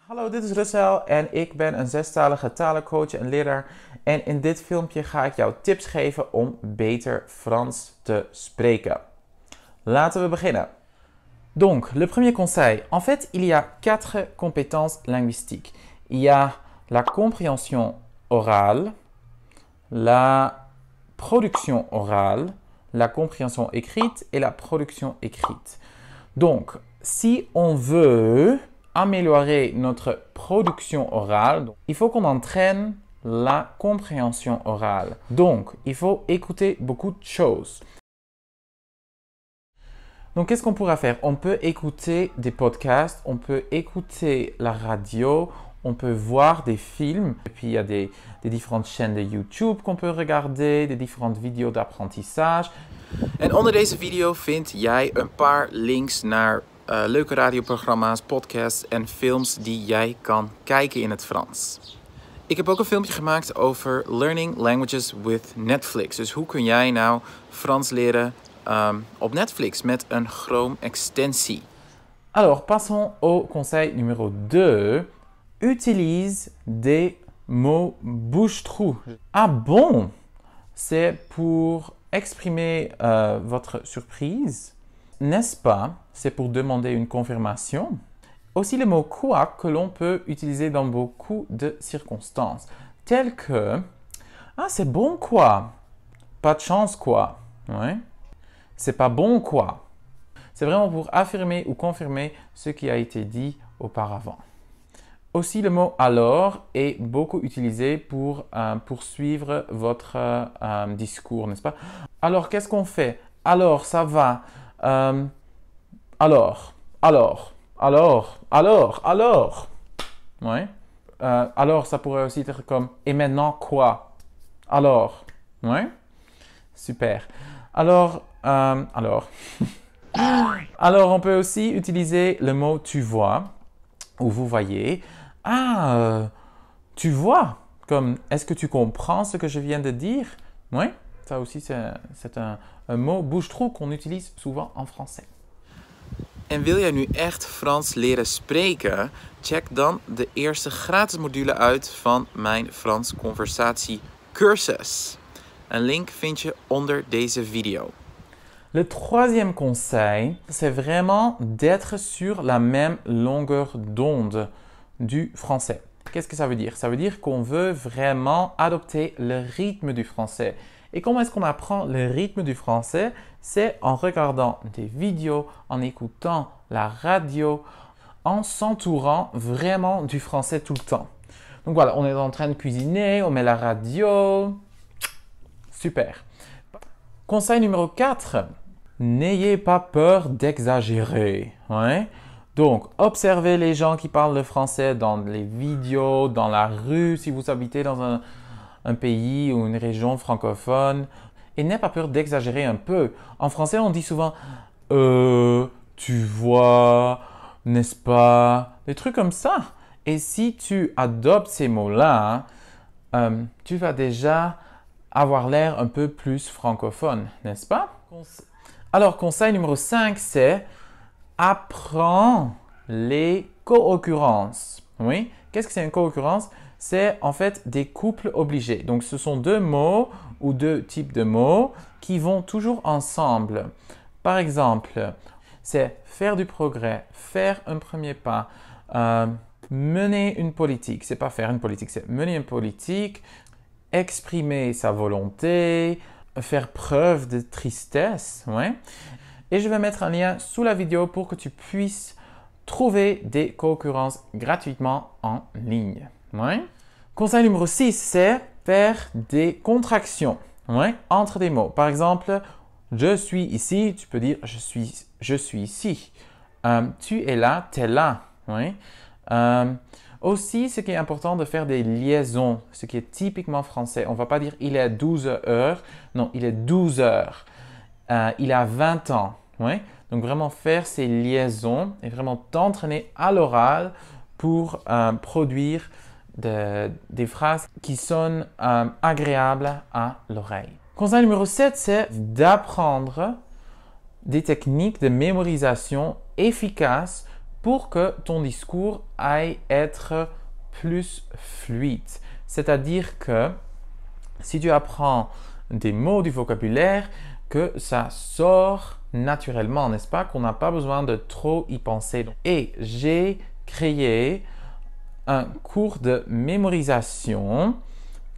Hallo, dit is Russell en ik ben een zestalige talencoach en leraar. En in dit filmpje ga ik jou tips geven om beter Frans te spreken. Laten we beginnen. Donc, le premier conseil. En fait, il y a 4 compétences linguistiques. Il y a la compréhension orale, la production orale, la compréhension écrite et la production écrite. Donc, si on veut améliorer notre production orale, il faut qu'on entraîne la compréhension orale. Donc, il faut écouter beaucoup de choses. Donc, qu'est-ce qu'on pourra faire? On peut écouter des podcasts, on peut écouter la radio, on peut voir des films. Et puis, il y a des différentes chaînes de YouTube qu'on peut regarder, des différentes vidéos d'apprentissage. En onder deze video vind jij een paar links naar leuke radioprogramma's, podcasts en films die jij kan kijken in het Frans. Ik heb ook een filmpje gemaakt over learning languages with Netflix. Dus hoe kun jij nou Frans leren op Netflix met een Chrome extensie? Alors, passons au conseil numéro 2. Utilise des mots bouche-trou. Ah bon? C'est pour exprimer votre surprise, n'est-ce pas? C'est pour demander une confirmation. Aussi le mot quoi que l'on peut utiliser dans beaucoup de circonstances, telles que « Ah, c'est bon quoi? Pas de chance quoi? Ouais. C'est pas bon quoi? » C'est vraiment pour affirmer ou confirmer ce qui a été dit auparavant. Aussi, le mot « alors » est beaucoup utilisé pour poursuivre votre discours, n'est-ce pas? Alors, qu'est-ce qu'on fait? Alors, ça va. Alors. Ouais. Alors, ça pourrait aussi être comme « et maintenant quoi? » Alors. Ouais. Super. Alors. Alors, on peut aussi utiliser le mot « tu vois » ou « vous voyez ». Ah, tu vois, comme est-ce que tu comprends ce que je viens de dire? Oui, ça aussi c'est un mot bouche-trou qu'on utilise souvent en français. En wil jij nu echt Frans leren spreken? Check dan de eerste gratis module uit van mijn Frans conversatie cursus. Een link vind je onder deze video. Le troisième conseil, c'est vraiment d'être sur la même longueur d'onde du français. Qu'est-ce que ça veut dire? Ça veut dire qu'on veut vraiment adopter le rythme du français. Et comment est-ce qu'on apprend le rythme du français? C'est en regardant des vidéos, en écoutant la radio, en s'entourant vraiment du français tout le temps. Donc voilà, on est en train de cuisiner, on met la radio. Super. Conseil numéro 4. N'ayez pas peur d'exagérer. Ouais? Donc, observez les gens qui parlent le français dans les vidéos, dans la rue, si vous habitez dans un pays ou une région francophone. Et n'ayez pas peur d'exagérer un peu. En français, on dit souvent « tu vois, n'est-ce pas ?» Des trucs comme ça. Et si tu adoptes ces mots-là, tu vas déjà avoir l'air un peu plus francophone, n'est-ce pas? Alors, conseil numéro 5, c'est apprends les co-occurrences. Oui, qu'est-ce que c'est une co-occurrence? C'est en fait des couples obligés. Donc, ce sont deux mots ou deux types de mots qui vont toujours ensemble. Par exemple, c'est faire du progrès, faire un premier pas, mener une politique. C'est pas faire une politique, c'est mener une politique, exprimer sa volonté, faire preuve de tristesse. Ouais. Et je vais mettre un lien sous la vidéo pour que tu puisses trouver des co-occurrences gratuitement en ligne. Ouais. Conseil numéro 6, c'est faire des contractions entre des mots. Par exemple, je suis ici, tu peux dire je suis ici. Tu es là, tu es là. Ouais. Aussi, ce qui est important de faire des liaisons, ce qui est typiquement français. On ne va pas dire il est 12 heures, non, il est 12 heures. Il a 20 ans. Ouais? Donc, vraiment faire ces liaisons et vraiment t'entraîner à l'oral pour produire des phrases qui sonnent agréables à l'oreille. Conseil numéro 7, c'est d'apprendre des techniques de mémorisation efficaces pour que ton discours aille être plus fluide. C'est-à-dire que si tu apprends des mots du vocabulaire, que ça sort naturellement, n'est-ce pas? Qu'on n'a pas besoin de trop y penser. Et j'ai créé un cours de mémorisation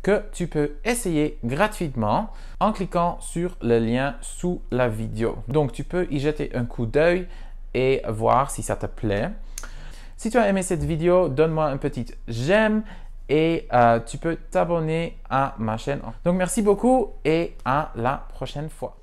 que tu peux essayer gratuitement en cliquant sur le lien sous la vidéo. Donc, tu peux y jeter un coup d'œil et voir si ça te plaît. Si tu as aimé cette vidéo, donne-moi un petit j'aime et tu peux t'abonner à ma chaîne. Donc, merci beaucoup et à la prochaine fois.